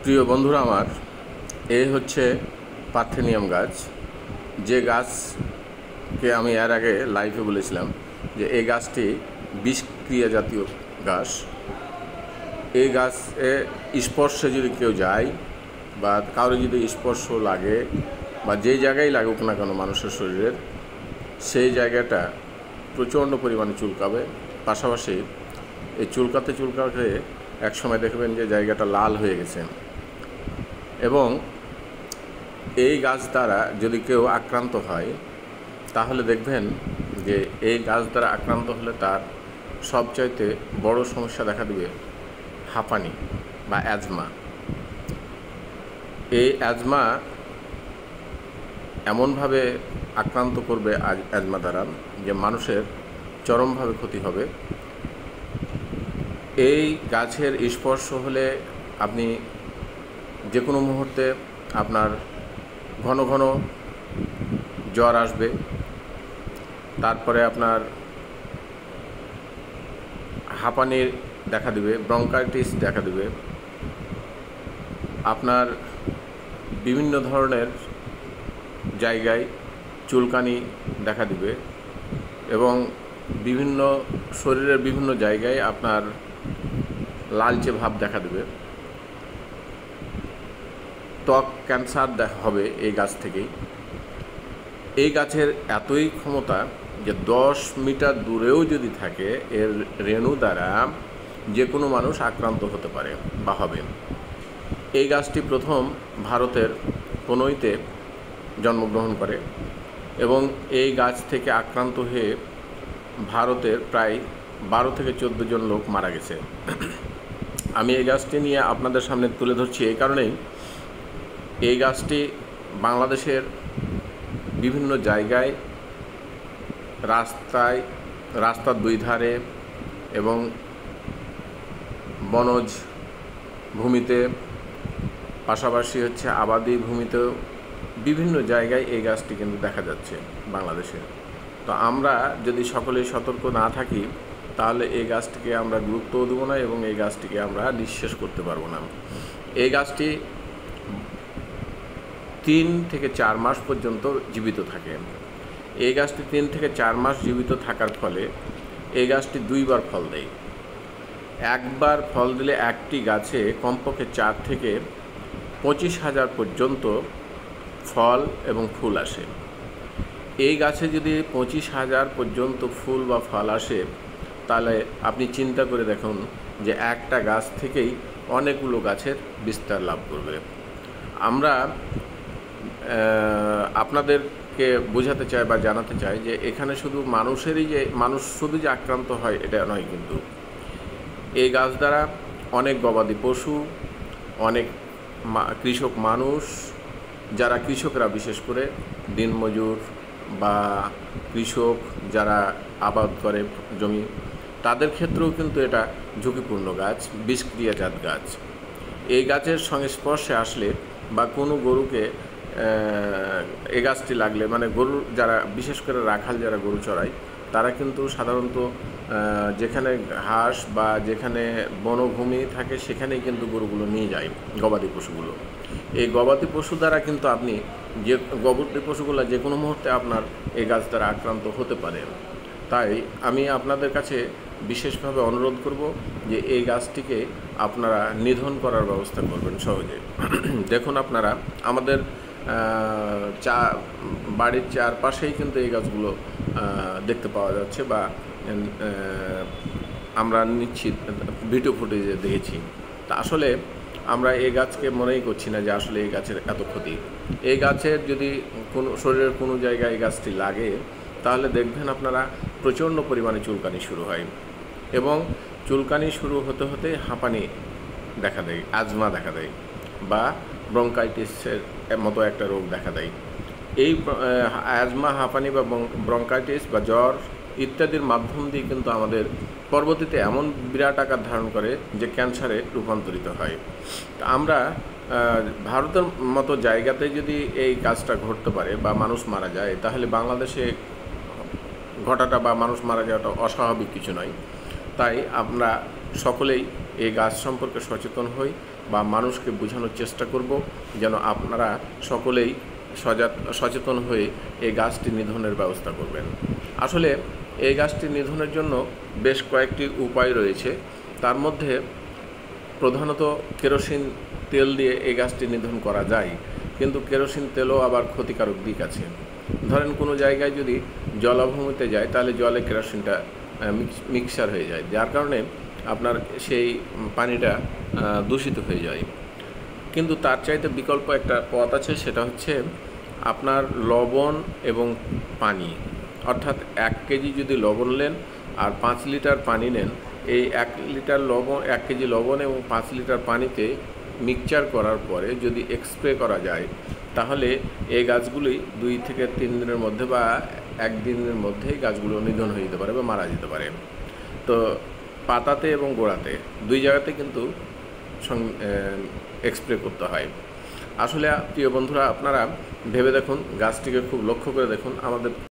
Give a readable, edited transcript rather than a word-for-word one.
প্রিয় বন্ধুরা আমার, এই হচ্ছে পার্থেনিয়াম গাছ। যে গাছকে আমি এর আগে লাইভে বলেছিলাম যে এই গাছটি বিষক্রিয়া জাতীয় গাছ। এই গাছে স্পর্শে যদি কেউ যায় বা কারো যদি স্পর্শ লাগে বা যেই জায়গায় লাগুক না কেন মানুষের শরীরের, সেই জায়গাটা প্রচণ্ড পরিমাণে চুলকাবে। পাশাপাশি এই চুলকাতে এক সময় দেখবেন যে জায়গাটা লাল হয়ে গেছে। এবং এই গাছ দ্বারা যদি কেউ আক্রান্ত হয় তাহলে দেখবেন যে এই গাছ দ্বারা আক্রান্ত হলে তার সবচাইতে বড় সমস্যা দেখা দেবে হাঁপানি বা অ্যাজমা। এই অ্যাজমা এমনভাবে আক্রান্ত করবে অ্যাজমা দ্বারা যে মানুষের চরমভাবে ক্ষতি হবে। এই গাছের স্পর্শ হলে আপনি যে কোনো মুহূর্তে আপনার ঘন ঘন জ্বর আসবে, তারপরে আপনার হাঁপানি দেখা দেবে, ব্রঙ্কাইটিস দেখা দেবে, আপনার বিভিন্ন ধরনের জায়গায় চুলকানি দেখা দিবে এবং শরীরের বিভিন্ন জায়গায় আপনার লালচে ভাব দেখা দেবে। ত্বক ক্যান্সার হবে এই গাছ থেকেই। এই গাছের এতই ক্ষমতা যে 10 মিটার দূরেও যদি থাকে এর রেণু দ্বারা যে কোনো মানুষ আক্রান্ত হতে পারে বা হবে। এই গাছটি প্রথম ভারতের কোনোইতে জন্মগ্রহণ করে এবং এই গাছ থেকে আক্রান্ত হয়ে ভারতের প্রায় 12 থেকে 14 জন লোক মারা গেছে। আমি এই গাছটি নিয়ে আপনাদের সামনে তুলে ধরছি এই কারণেই, এই গাছটি বাংলাদেশের বিভিন্ন জায়গায় রাস্তার দুই ধারে এবং বনজ ভূমিতে, পাশাপাশি আবাদি ভূমিতেও বিভিন্ন জায়গায় এই গাছটি কিন্তু দেখা যাচ্ছে বাংলাদেশে। তো আমরা যদি সকলেই সতর্ক না থাকি তাহলে এই গাছটিকে আমরা গুরুত্বও দেবো না এবং এই গাছটিকে আমরা নিঃশেষ করতে পারবো না। এই গাছটি 3 থেকে 4 মাস পর্যন্ত জীবিত থাকে। এই গাছটি 3 থেকে 4 মাস জীবিত থাকার ফলে এই গাছটি 2বার ফল দেয়। একবার ফল দিলে একটি গাছে কমপক্ষে 4 থেকে 25,000 পর্যন্ত ফল এবং ফুল আসে। এই গাছে যদি 25,000 পর্যন্ত ফুল বা ফল আসে তাহলে আপনি চিন্তা করে দেখুন যে একটা গাছ থেকেই অনেকগুলো গাছের বিস্তার লাভ করবে। আমরা আপনাদেরকে বোঝাতে চাই বা জানাতে চাই যে এখানে শুধু মানুষ শুধু যে আক্রান্ত হয় এটা নয়, কিন্তু এই গাছ দ্বারা অনেক গবাদি পশু, অনেক কৃষক মানুষ, যারা কৃষকরা বিশেষ করে দিনমজুর বা কৃষক যারা আবাদ করে জমি, তাদের ক্ষেত্রেও কিন্তু এটা ঝুঁকিপূর্ণ গাছ, বিষক্রিয়াজাত গাছ। এই গাছের সংস্পর্শে আসলে বা কোনো গরুকে এই গাছটি লাগলে, মানে গরুর যারা বিশেষ করে রাখাল যারা গরু চড়ায় তারা কিন্তু সাধারণত যেখানে ঘাস বা যেখানে বনভূমি থাকে সেখানেই কিন্তু গরুগুলো নিয়ে যায়, গবাদি পশুগুলো। এই গবাদি পশু দ্বারা কিন্তু আপনি গবাদি পশুগুলো যে কোনো মুহূর্তে আপনার এই গাছ দ্বারা আক্রান্ত হতে পারে। তাই আমি আপনাদের কাছে বিশেষভাবে অনুরোধ করব যে এই গাছটিকে আপনারা নিধন করার ব্যবস্থা করবেন সহজে। দেখুন, আপনারা আমাদের বাড়ির চারপাশেই কিন্তু এই গাছগুলো দেখতে পাওয়া যাচ্ছে বা আমরা নিশ্চিত ভিডিও ফুটেজে দেখেছি। তা আসলে আমরা এই গাছকে মনেই করছি না যে আসলে এই গাছের এত ক্ষতি। এই গাছের যদি শরীরের কোনো জায়গায় এই গাছটি লাগে তাহলে দেখবেন আপনারা প্রচণ্ড পরিমাণে চুলকানি শুরু হয় এবং চুলকানি শুরু হতে হতে হাঁপানি দেখা দেয়, অ্যাজমা দেখা দেয় বা ব্রঙ্কাইটিসের মতো একটা রোগ দেখা দেয়। এই অ্যাজমা, হাঁপানি বা ব্রঙ্কাইটিস বা জ্বর ইত্যাদির মাধ্যম দিয়ে কিন্তু আমাদের পরবর্তীতে এমন বিরাট আকার ধারণ করে যে ক্যান্সারে রূপান্তরিত হয়। আমরা ভারতের মতো জায়গাতে যদি এই কাজটা ঘটতে পারে বা মানুষ মারা যায় তাহলে বাংলাদেশে ঘটাটা বা মানুষ মারা যাওয়াটা অস্বাভাবিক কিছু নয়। তাই আমরা সকলেই এই গাছ সম্পর্কে সচেতন হই বা মানুষকে বোঝানোর চেষ্টা করব যেন আপনারা সকলেই সচেতন হয়ে এই গাছটি নিধনের ব্যবস্থা করবেন। আসলে এই গাছটি নিধনের জন্য বেশ কয়েকটি উপায় রয়েছে। তার মধ্যে প্রধানত কেরোসিন তেল দিয়ে এই গাছটি নিধন করা যায়, কিন্তু কেরোসিন তেলও আবার ক্ষতিকারক দিক আছে। ধরেন কোনো জায়গায় যদি জলাভূমিতে যায় তাহলে জলে কেরোসিনটা মিক্সার হয়ে যায়, যার কারণে আপনার সেই পানিটা দূষিত হয়ে যায়। কিন্তু তার চাইতে বিকল্প একটা পথ আছে, সেটা হচ্ছে আপনার লবণ এবং পানি, অর্থাৎ 1 কেজি যদি লবণ নেন আর 5 লিটার পানি নেন, এই 1 কেজি লবণ এবং 5 লিটার পানিতে মিক্সচার করার পরে যদি স্প্রে করা যায়, তাহলে এই গাছগুলি 2 থেকে 3 দিনের মধ্যে বা 1 দিনের মধ্যেই গাছগুলো নিধন হয়ে যেতে পারে বা মারা যেতে পারে। তো পাতাতে এবং গোড়াতে 2 জায়গাতে কিন্তু স্প্রে করতে হয়। আসলে প্রিয় বন্ধুরা, আপনারা ভেবে দেখুন, গাছটিকে খুব লক্ষ্য করে দেখুন। আমাদের